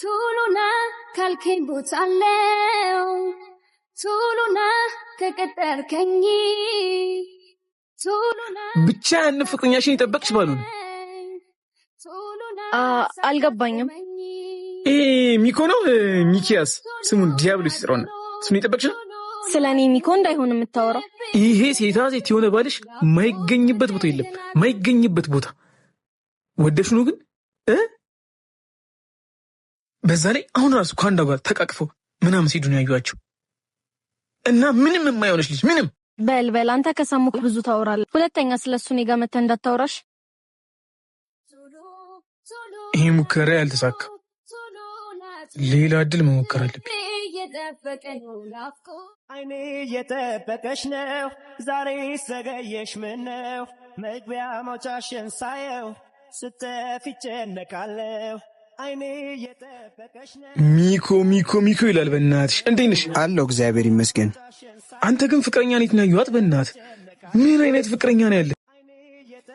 ቶሎና ካልከኝ ቦታለው ቶሎና ከቀጠርከኝ ቶሎና ብቻ ያን ፍቅረኛሽን ይጠበቅሽ ባሉን አልገባኝም። ሚኮ ነው ሚኪያስ ስሙን ዲያብሎስ ይጥራውና እሱን ይጠበቅሽ ነው። ስለኔ ሚኮ እንዳይሆን የምታወራው ይሄ ሴታ ሴት የሆነ ባልሽ ማይገኝበት ቦታ የለም። ማይገኝበት ቦታ ወደሽ ነው ግን በዛ ላይ አሁን ራሱ ከአንዷ ጋር ተቃቅፈው ምናምን ሲሄዱ ነው ያዩዋቸው እና ምንም የማይሆንሽ ልጅ ምንም በል አንተ ከሰሙክ ብዙ ታወራለህ። ሁለተኛ ስለሱ እኔ ጋር መተህ እንዳታወራሽ። ይሄ ሙከራ ያልተሳካ ሌላ እድል መሞከር አለብኝ። አይኔ እየጠበቀሽ ነው ዛሬ ዘገየሽ ምነው መግቢያ መውጫሽን ሳየው ስተፊ ጨነቃለሁ። አይኔ እየጠበቀሽ ነው ሚኮ ይላል። በእናትሽ እንዴት ነሽ? አለሁ እግዚአብሔር ይመስገን። አንተ ግን ፍቅረኛ ነኝ ያዩዋት። በእናትህ ምን አይነት ፍቅረኛ ነው ያለ?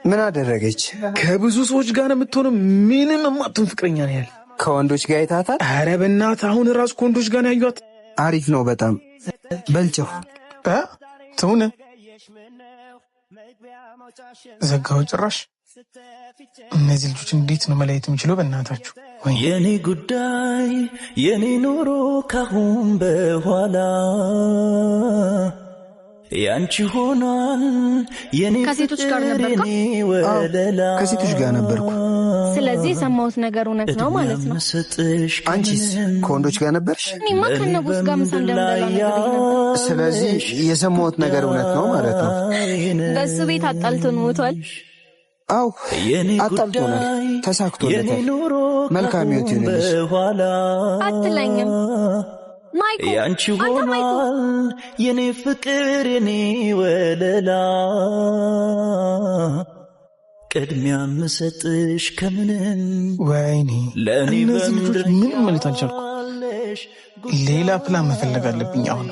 ምን አደረገች? ከብዙ ሰዎች ጋር ነው የምትሆነው። ምንም የማትሆን ፍቅረኛ ነው ያለ። ከወንዶች ጋር አይታታል? አረ በእናትህ አሁን ራሱ ከወንዶች ጋር ነው ያዩዋት። አሪፍ ነው በጣም በልጨው ተውነ ዘጋው ጭራሽ። እነዚህ ልጆች እንዴት ነው መለየት የሚችለው? በእናታችሁ የኔ ጉዳይ የኔ ኑሮ ካሁን በኋላ ያንቺ ሆኗል። የኔ ከሴቶች ጋር ነበርኩ? ከሴቶች ጋር ነበርኩ። ስለዚህ የሰማሁት ነገር እውነት ነው ማለት ነው። አንቺስ ከወንዶች ጋር ነበርሽ? እኔማ ከነቡስ ጋር ምሳ እንደምበላ። ስለዚህ የሰማሁት ነገር እውነት ነው ማለት ነው። በሱ ቤት አጣልቶን ሞቷል። አው አጣልቶናል፣ ተሳክቶለታል። መልካም ሕይወት ይሁንልሽ። አትለኝም ማይኮ ያንቺ ሆኗል የኔ ፍቅር የኔ ወለላ ቅድሚያ ምሰጥሽ ከምንም ወይኔ ለኔ እነዚህ ልጆች ምንም ማለት አልቻልኩም። ሌላ ፕላን መፈለግ አለብኝ አሁን።